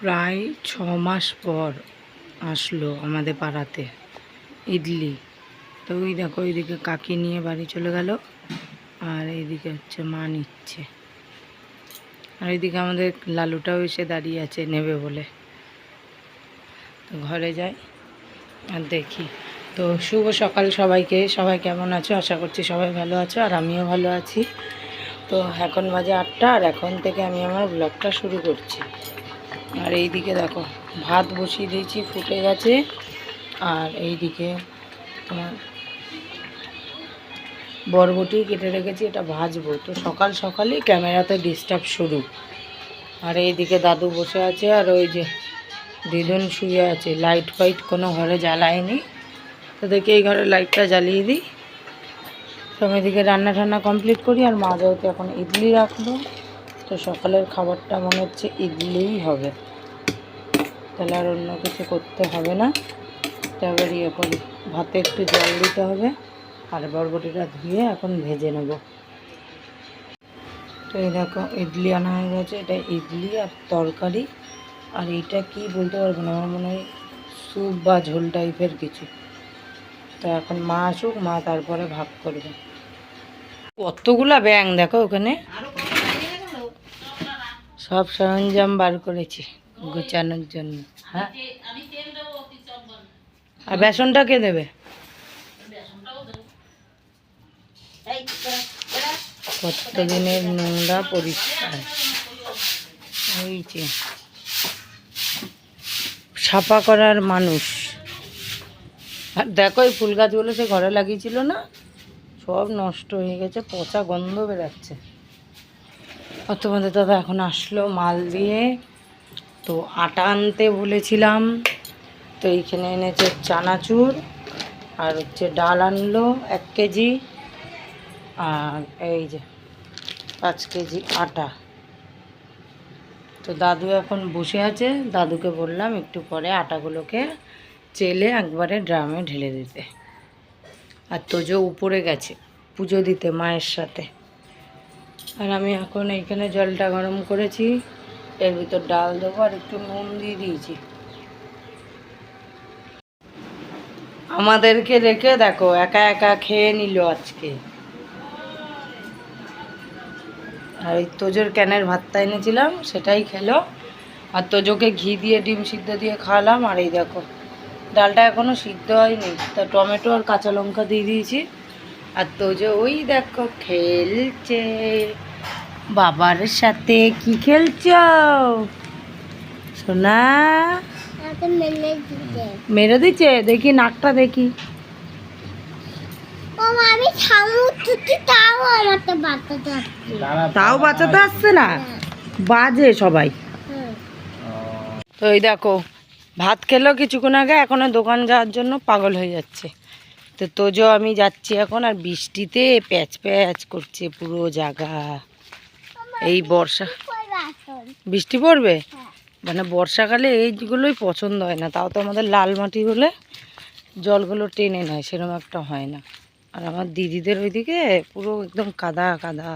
প্রায় 6 মাস পর আসলো আমাদের পাড়াতে ইডলি। তো ওই দেখো এইদিকে কাকি নিয়ে বাড়ি চলে গেল, আর এইদিকে হচ্ছে মা নিচ্ছে, আর এইদিকে আমাদের লালুটাও এসে দাঁড়িয়ে আছে নেবে বলে। তো ঘরে যাই আর দেখি। তো শুভ সকাল সবাইকে। সবাই কেমন আছো? আশা করছি সবাই ভালো আছো, আর আমিও ভালো আছি। তো এখন বাজে 8টা, আর এখন থেকে আমি আমার ব্লগটা শুরু করছি। আর এইদিকে দেখো ভাত বসিয়ে দিয়েছি, ফুটে গেছে। আর এইদিকে তোমার বরবটি কেটে রেখেছি, এটা ভাজবো। তো সকাল সকালই ক্যামেরাতে ডিস্টার্ব শুরু। আর এইদিকে দাদু বসে আছে, আর ওই যে দিদুন শুয়ে আছে। লাইট ফাইট কোনো ঘরে জ্বালায়নি, তো দেখি এই ঘরে লাইটটা জ্বালিয়ে দিই। তো আমি এদিকে রান্না ঠান্না কমপ্লিট করি। আর মা যেহেতু এখন ইডলি রাখলো, তো সকালের খাবারটা মনে হচ্ছে ইডলিই হবে, তাহলে আর অন্য কিছু করতে হবে না। তারপর ইয়ে করি, ভাতে একটু জল দিতে হবে, আর বরবটিটা ধুয়ে এখন ভেজে নেব। তো এই দেখো ইডলি আনা হয়ে গেছে, এটা ইডলি আর তরকারি। আর এইটা কি বলতে পারবো না, আমার মনে হয় স্যুপ বা ঝোল টাইপের কিছু। তো এখন মা আসুক, মা তারপরে ভাগ করবে। কতগুলা ব্যাঙ দেখো ওখানে, সব সরঞ্জাম বার করেছি গোছানোর জন্য। হ্যাঁ, আর বেসনটা কে দেবে? কতদিনের নোংরা পরিষ্কার হয়েছে, সাফা করার মানুষ। আর দেখো এই ফুল গাছগুলো সে ঘরে লাগিয়েছিল না, সব নষ্ট হয়ে গেছে, পচা গন্ধ বেরাচ্ছে। আর তোমাদের দাদা এখন আসলো মাল দিয়ে। তো আটা আনতে বলেছিলাম, তো এইখানে এনেছে চানাচুর, আর হচ্ছে ডাল আনলো 1 কেজি, আর এই যে 5 কেজি আটা। তো দাদু এখন বসে আছে, দাদুকে বললাম একটু পরে আটাগুলোকে চেলে একবারে ড্রামে ঢেলে দিতে। আর তোজো উপরে গেছে পুজো দিতে মায়ের সাথে। আর আমি এখন এইখানে জলটা গরম করেছি, এর ভিতর ডাল দেবো, আর একটু নুন দিয়ে দিয়েছি। আমাদেরকে রেখে দেখো একা একা খেয়ে নিল আজকে। আর এই তোজোর ক্যানের ভাতটা এনেছিলাম সেটাই খেলো, আর তোজোকে ঘি দিয়ে ডিম সিদ্ধ দিয়ে খাওয়ালাম। আর এই দেখো ডালটা এখনও সিদ্ধ হয়নি, তা টমেটো আর কাঁচা লঙ্কা দিয়ে দিয়েছি। আর তোজো ওই দেখো খেলছে বাবার সাথে। কি খেলছো সোনা? মেরে দিচ্ছে, দেখি নাকটা দেখি। তাও বাঁচাতে আসছে না, বাজে সবাই। তো এই দেখো ভাত খেলো কিছুক্ষণ আগে, এখনো দোকান যাওয়ার জন্য পাগল হয়ে যাচ্ছে। তো তোজো আমি যাচ্ছি এখন, আর বৃষ্টিতে প্যাচ প্যাচ করছে পুরো জায়গা। এই বর্ষা বৃষ্টি পড়বে, মানে বর্ষাকালে এইগুলোই পছন্দ হয় না। তাও তো আমাদের লাল মাটি হলে জলগুলো টেনে নেয়, সেরকম একটা হয় না। আর আমার দিদিদের ওইদিকে পুরো একদম কাদা কাদা।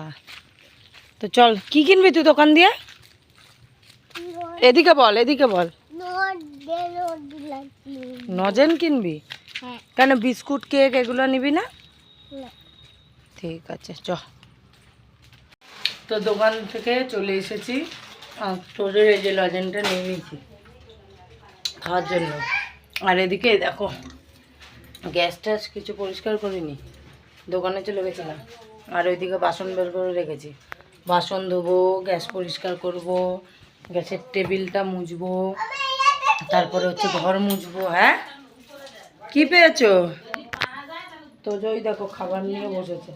তো চল, কি কিনবি তুই দোকান দিয়ে? এদিকে বল, এদিকে বল। নজেন কিনবি? কেন, বিস্কুট কেক এগুলো নিবি না? ঠিক আছে চ। তো দোকান থেকে চলে এসেছি, আর তোদের এই যে লজেনটা নিয়ে নিয়েছি খাওয়ার জন্য। আর এদিকে দেখো গ্যাস ট্যাস কিছু পরিষ্কার করিনি, দোকানে চলে গেছিলাম। আর ওইদিকে বাসন বের করে রেখেছি, বাসন ধোবো, গ্যাস পরিষ্কার করব, গ্যাসের টেবিলটা মুছবো, তারপরে হচ্ছে ঘর মুছবো। হ্যাঁ, কি পেয়েছো? তো ওই দেখো খাবার নিয়ে বসেছে,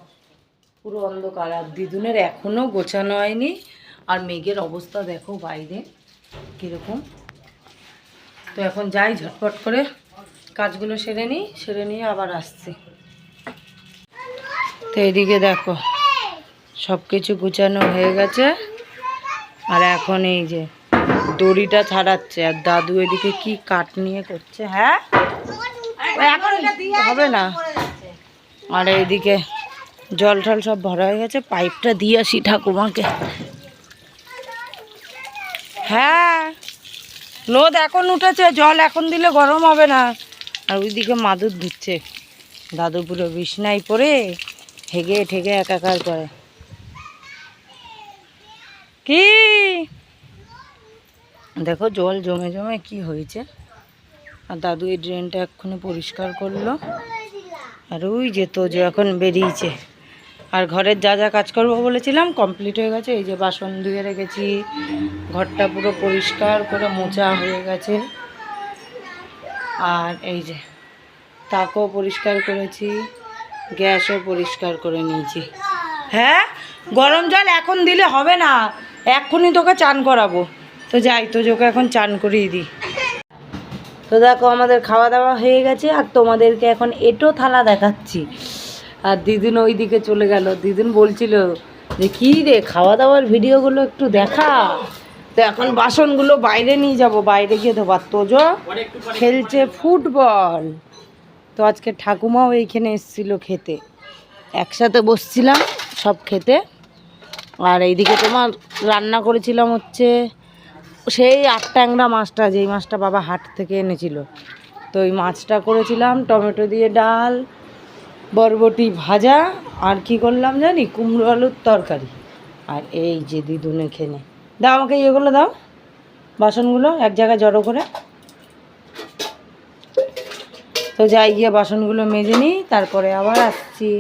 পুরো অন্ধকার। আর দিদুনের এখনও গোছানো হয়নি, আর মেঘের অবস্থা দেখো বাইরে কীরকম। তো এখন যাই ঝটপট করে কাজগুলো সেরে নিই, সেরে নিয়ে আবার আসছি। তো এদিকে দেখো সব কিছু গুছানো হয়ে গেছে, আর এখন এই যে দড়িটা ছাড়াচ্ছে, আর দাদু এদিকে কি কাঠ নিয়ে করছে। হ্যাঁ, এখন হবে না। আর এইদিকে জল টল সব ভরা হয়ে গেছে, পাইপটা দিয়ে আসি ঠাকুমাকে। হ্যাঁ, রোদ এখন উঠেছে, জল এখন দিলে গরম হবে না। আর ওইদিকে মাদুর ধুচ্ছে, দাদু পুরো বিছনায় পড়ে ঠেকে ঠেকে একাকার করে। কি দেখো জল জমে জমে কি হয়েছে। আর দাদু এই ড্রেনটা এক্ষুনি পরিষ্কার করলো। আর ওই যে তোজো এখন বেরিয়েছে। আর ঘরের যা যা কাজ করবো বলেছিলাম কমপ্লিট হয়ে গেছে। এই যে বাসন ধুয়ে রেখেছি, ঘরটা পুরো পরিষ্কার করে মোছা হয়ে গেছে। আর এই যে তাকও পরিষ্কার করেছি, গ্যাসও পরিষ্কার করে নিয়েছি। হ্যাঁ, গরম জল এখন দিলে হবে না, এক্ষুনি তোকে চান করাবো। তো যাই, তোজোকে এখন চান করিয়ে দিই। তো দেখো আমাদের খাওয়া দাওয়া হয়ে গেছে, আর তোমাদেরকে এখন এটো থালা দেখাচ্ছি। আর দিদিন ওই দিকে চলে গেল। দিদিন বলছিল যে কী রে খাওয়া দাওয়ার ভিডিওগুলো একটু দেখা। তো এখন বাসনগুলো বাইরে নিয়ে যাব, বাইরে গিয়ে ধোবার। তোজো খেলছে ফুটবল। তো আজকে ঠাকুমাও এইখানে এসেছিল খেতে, একসাথে বসছিলাম সব খেতে। আর এইদিকে তোমার রান্না করেছিলাম হচ্ছে সেই 8 ট্যাংরা মাছটা, যেই মাছটা বাবা হাট থেকে এনেছিল। তো ওই মাছটা করেছিলাম, টমেটো দিয়ে ডাল, বরবটি ভাজা, আর কি করলাম জানি, কুমড়ো আলুর তরকারি। আর এই যে দিদুন এখানে, দাও আমাকে ইয়েগুলো দাও, বাসনগুলো এক জায়গায় জড়ো করে। তো যাই গিয়ে বাসনগুলো মেজে নিই, তারপরে আবার আসছি।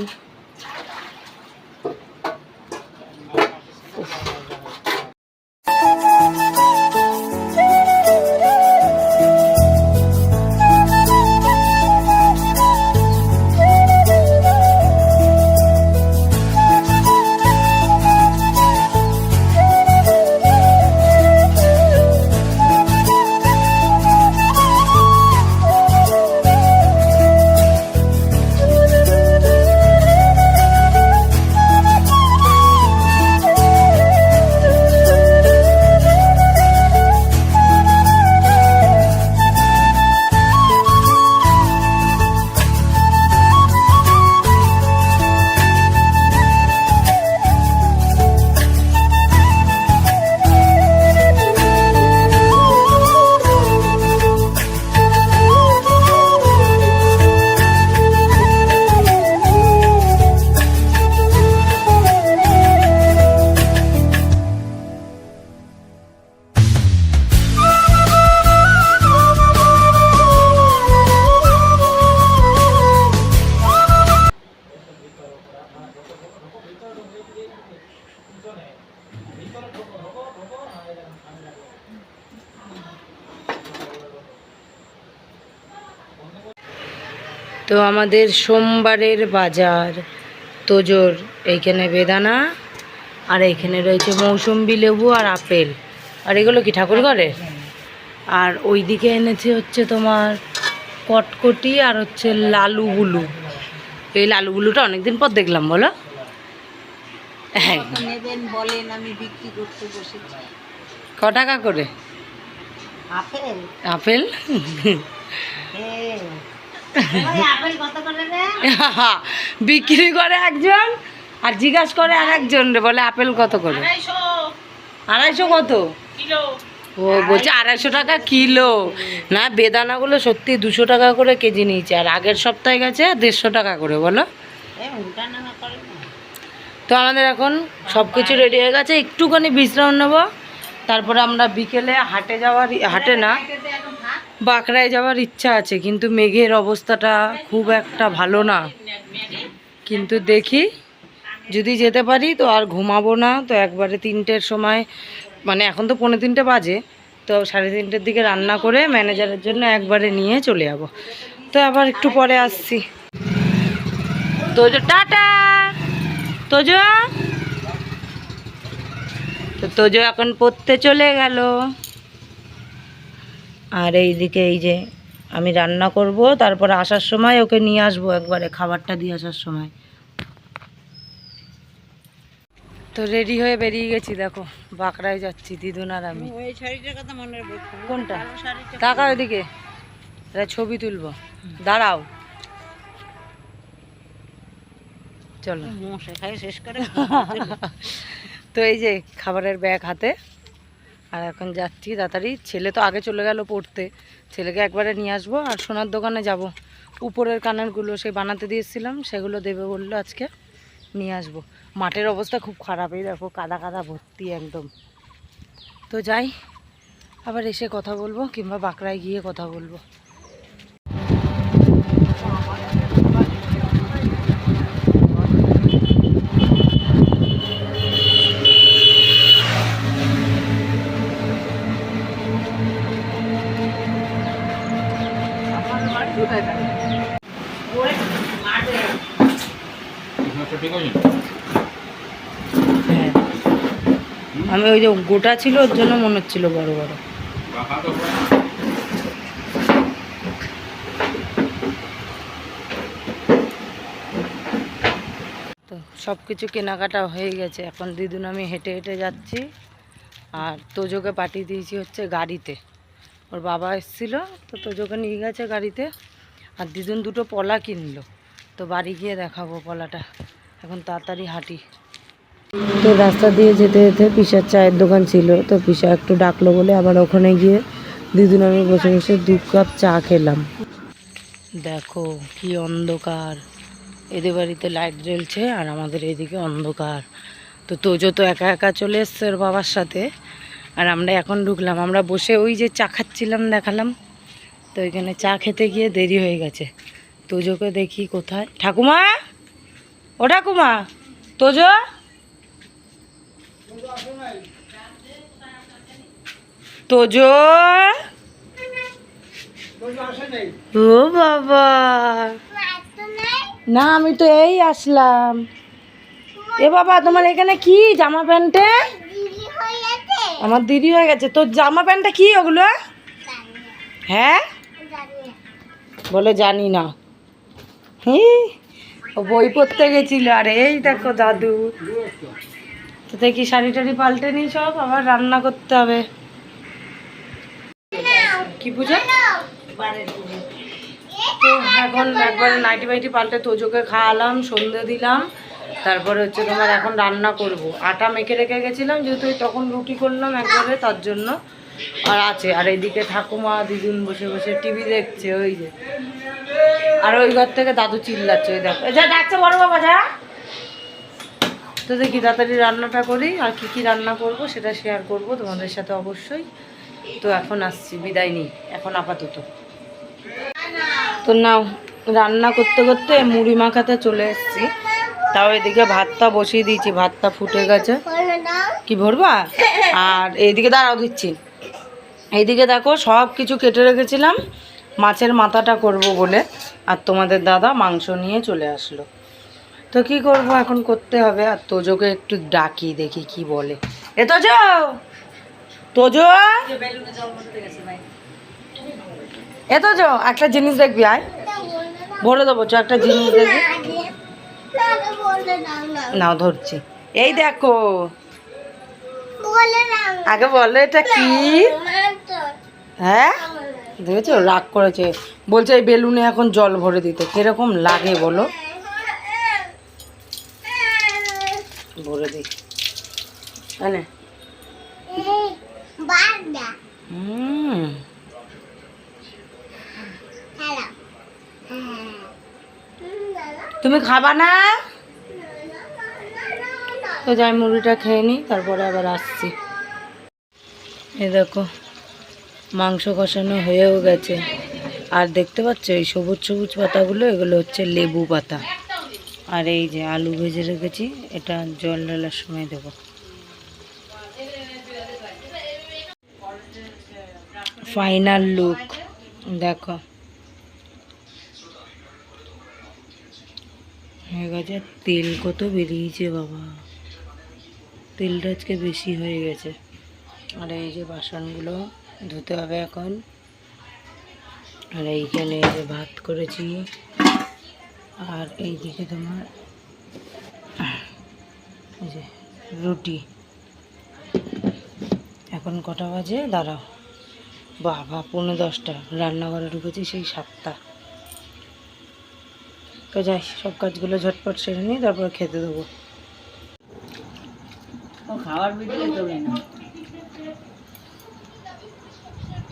তো আমাদের সোমবারের বাজার। তোজোর এইখানে বেদানা, আর এইখানে রয়েছে মৌসুম্বি লেবু আর আপেল। আর এগুলো কি ঠাকুর ঘরে। আর ওই দিকে এনেছে হচ্ছে তোমার কটকটি আর হচ্ছে লালু বুলু। এই লালু বুলুটা অনেকদিন পর দেখলাম, বলো। হ্যাঁ, ক টাকা করে আপেল? আপেল বিক্রি করে একজন, আর জিজ্ঞাসা করে আর একজন রে, বলে আপেল কত করে? 250 কত? ও বলছে 250 টাকা কিলো। না, বেদানাগুলো সত্যি 200 টাকা করে কেজি নিয়েছে, আর আগের সপ্তাহে গেছে 150 টাকা করে, বলো। তো আমাদের এখন সব কিছু রেডি হয়ে গেছে, একটুখানি বিশ্রাম নেবো, তারপরে আমরা বিকেলে হাটে যাওয়ার, হাটে না বাঁকড়ায় যাওয়ার ইচ্ছা আছে। কিন্তু মেঘের অবস্থাটা খুব একটা ভালো না, কিন্তু দেখি যদি যেতে পারি তো আর ঘুমাবো না। তো একবারে 3টের সময়, মানে এখন তো 2:45 বাজে, তো 3:30-র দিকে রান্না করে ম্যানেজারের জন্য একবারে নিয়ে চলে যাব। তো আবার একটু পরে আসছি। তোজো টাটা। তোজো, তো তোজো এখন পড়তে চলে গেল। আর এইদিকে এই যে আমি রান্না করব, তারপরে আসার সময় ওকে নিয়ে আসবো, একবারে খাবারটা দিয়ে আসার সময়। তো রেডি হয়ে বেরিয়ে গেছি, দেখো বাঁকড়ায় যাচ্ছি দিদুন আর আমি। কোনটা? টাকা ওইদিকে ছবি তুলবো, দাঁড়াও। চলো শেষ করে। তো এই যে খাবারের ব্যাগ হাতে, আর এখন যাচ্ছি তাড়াতাড়ি। ছেলে তো আগে চলে গেল পড়তে, ছেলেকে একবারে নিয়ে আসবো। আর সোনার দোকানে যাব, উপরের কানেরগুলো সেই বানাতে দিয়েছিলাম, সেগুলো দেবে বললো আজকে, নিয়ে আসবো। মাঠের অবস্থা খুব খারাপ, এই দেখো কাদা কাদা ভর্তি একদম। তো যাই, আবার এসে কথা বলবো, কিংবা বাঁকড়ায় গিয়ে কথা বলবো। হ্যাঁ, আমি ওই যে গোটা ছিল ওর জন্য মনে হচ্ছিল বড় বড়। তো সব কিছু কেনাকাটা হয়ে গেছে। এখন দিদুন আমি হেঁটে হেঁটে যাচ্ছি। আর তোজোকে পাঠিয়ে দিয়েছি হচ্ছে গাড়িতে, ওর বাবা এসেছিল তো তোজোকে নিয়ে গেছে গাড়িতে। আর দিদুন দুটো পলা কিনলো, তো বাড়ি গিয়ে দেখাবো পলাটা। এখন তাড়াতাড়ি হাঁটি। তো রাস্তা দিয়ে যেতে যেতে পিসার চায়ের দোকান ছিল, তো পিসা একটু ডাকলো বলে আবার ওখানে গিয়ে দিদুন আমি বসে বসে 2 কাপ চা খেলাম। দেখো কি অন্ধকার, এদের বাড়িতে লাইট জ্বলছে আর আমাদের এদিকে অন্ধকার। তো তোজো তো একা একা চলে এসছে ওর বাবার সাথে, আর আমরা এখন ঢুকলাম। আমরা বসে ওই যে চা খাচ্ছিলাম দেখালাম, তো ওইখানে চা খেতে গিয়ে দেরি হয়ে গেছে। তোজোকে দেখি কোথায়, ঠাকুমা, ও ঠাকুমা, তোজো, তোজো, ও বাবা, না আমি তো এই আসলাম। এ বাবা, তোমার এখানে কি জামা প্যান্টে? আমার দেরি হয়ে গেছে। তোর জামা প্যান্টটা কি ওগুলো? হ্যাঁ বলে জানি না। ও বই পড়তে গেছিল। আর এই দেখো দাদু, তো দেখি শাড়ি টাড়ি পাল্টে নি সব, আবার রান্না করতে হবে। কি পুজো? তো এখন একবারে নাইটি বাইটি পাল্টে তোজোকে খাওয়ালাম, সন্ধ্যে দিলাম, তারপরে হচ্ছে তোমার এখন রান্না করব। আটা মেখে রেখে গেছিলাম, যেহেতু তখন রুটি করলাম একবারে, তার জন্য আর আছে। আর এইদিকে ঠাকুমা দিদুন বসে বসে টিভি দেখছে, ওই যে। আর ওই ঘর থেকে দাদু চিল্লাচ্ছে, ওই দেখো যা ডাকছে বড় বাবা যা। তো দেখি তাড়াতাড়ি রান্নাটা করি, আর কি কি রান্না করব সেটা শেয়ার করব তোমাদের সাথে অবশ্যই। তো এখন আসছি, বিদায় নিই এখন আপাতত। তো নাও, রান্না করতে করতে মুড়ি মাখাতে চলে এসেছি। তাও এদিকে ভাতটা বসিয়ে দিয়েছি, ভাতটা ফুটে গেছে। কি ভরবা? আর এইদিকে দাঁড়াও দিচ্ছি। এইদিকে দেখো সব কিছু কেটে রেখেছিলাম মাছের মাথাটা করব বলে, আর তোমাদের দাদা মাংস নিয়ে চলে আসলো। তো কি করব, এখন করতে হবে। আর তোজোকে একটু ডাকি, দেখি কি বলে। এ তোজো, তোজো, এ তোজো, একটা জিনিস দেখবি, আয় বলে দেবো, চ একটা জিনিস দেখবি। নাও ধরছি, এই দেখো। আগে বলো এটা কি? হ্যাঁ দেখেছো, রাগ করেছে, বলছে এই বেলুনে এখন জল ভরে দিতে। কিরকম লাগে বলো, ভরে দিই। তুমি খাবা না? তো যাই মুড়িটা খেয়ে নিই, তারপরে আবার আসছি। এই দেখো মাংস কষানো হয়েও গেছে। আর দেখতে পাচ্ছ এই সবুজ সবুজ পাতাগুলো, এগুলো হচ্ছে লেবু পাতা। আর এই যে আলু ভেজে রেখেছি, এটা জল ঢালার সময় দেবো। ফাইনাল লুক দেখো, হয়ে গেছে। তেল কত বেরিয়েছে বাবা, তেলটা আজকে বেশি হয়ে গেছে। আর এই যে বাসনগুলো ধুতে হবে এখন। আর এইখানে এই যে ভাত করেছি, আর এইদিকে তোমার এই যে রুটি। এখন কটা বাজে দাঁড়াও, বাবা 9:45, রান্নাঘরে ঢুকেছি সেই 7টা। তো যাই, সব কাজগুলো ঝটপট সেরে নিই, তারপর খেতে দেবো। খাওয়ার ভিডিও দেবে না,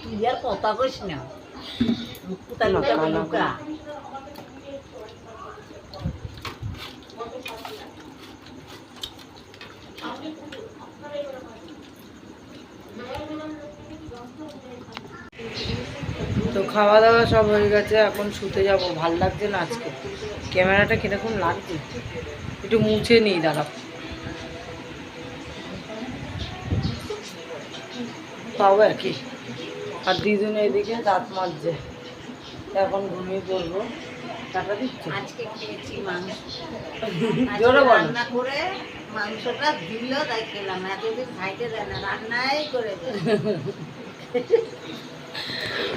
তুই আর কথা কইস না, তো খাওয়া দাওয়া সব হয়ে গেছে, এখন শুতে যাব। ভাল লাগছে না আজকে, ক্যামেরাটা কিরকম লাগছে, একটু মুছে নিই, দাঁড়া। পাবো একই। আর দিদুন এদিকে দাঁত মাজছে, এখন ঘুমিয়ে পড়বো। টাকা দিচ্ছে আজকে খেয়েছি মাংস, জোরে বলো। রান্না করে মাংসটা দিল, তাই খেলাম। এতদিন খাইতে দেয় না, রান্নাই করে দেয়।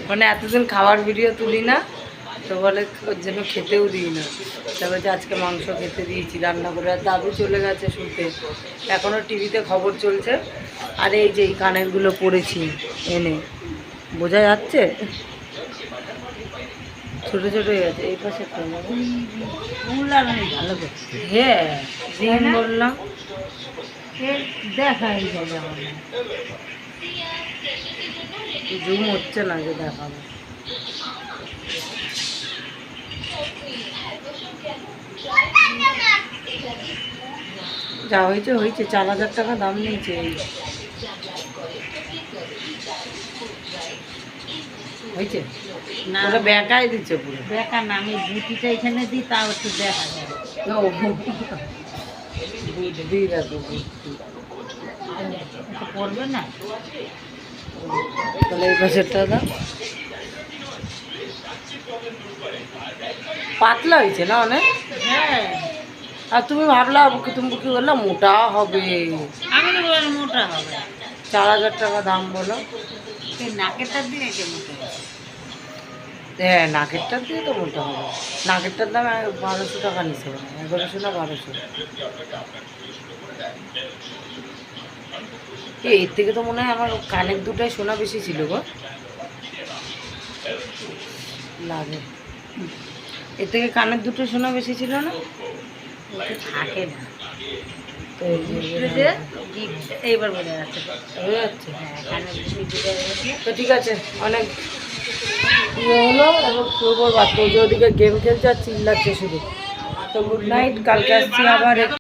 মানে এতদিন খাওয়ার ভিডিও তুলি না, তো বলে ওর জন্য খেতেও দিই না। তারপরে যে আজকে মাংস খেতে দিয়েছি রান্না করে। আর দাদু চলে গেছে শুতে, এখনও টিভিতে খবর চলছে। আর এই যে এই কানেরগুলো পরেছি এনে, বোঝা যাচ্ছে ছোটো ছোটো হয়ে গেছে। এই পাশে ভালো করছে, হ্যাঁ দিন বললাম দেখাই যায় আমার। জুম হচ্ছে না যে দেখাবো। যা হয়েছে হয়েছে, 4,000 টাকা দাম নিয়েছে। হয়েছে না, ওটা বেকাই দিচ্ছে পুরো। বেকার না, আমি বুটিটা এখানে দিই, তাও একটু দেখা যায়। বুদ্ধি দেখো বুদ্ধি। পড়বে না, তাহলে এই পাশেরটা দাও। পাতলা হয়েছে না অনেক? হ্যাঁ। আর তুমি ভাবলা তুমি কি বললা মোটা হবে? আমি তো বললাম মোটা হবে। 4,000 টাকা দাম বলো। সেই নাকেরটা দিয়ে যে মোটা হবে। হ্যাঁ নাকেরটার দিয়ে তো মোটা হবে। নাকেরটার দাম 1,200 টাকা নিচ্ছে, 1100 না 1200। এর থেকে তো মনে হয় আমার কানের দুটাই সোনা বেশি ছিল গো, লাগে। এর থেকে কানের দুটো সোনা বেশি ছিল না? থাকে না তো এই যে এইবার বোঝা যাচ্ছে, হয়ে যাচ্ছে। হ্যাঁ, কানের দুটো বোঝা যাচ্ছে। তো ঠিক আছে, অনেক ইয়ে হলো। এবং শুভ বাচ্চা ওদিকে গেম খেলছে আর চিল্লাচ্ছে শুধু। তো গুড নাইট, কালকে আসছি আবার।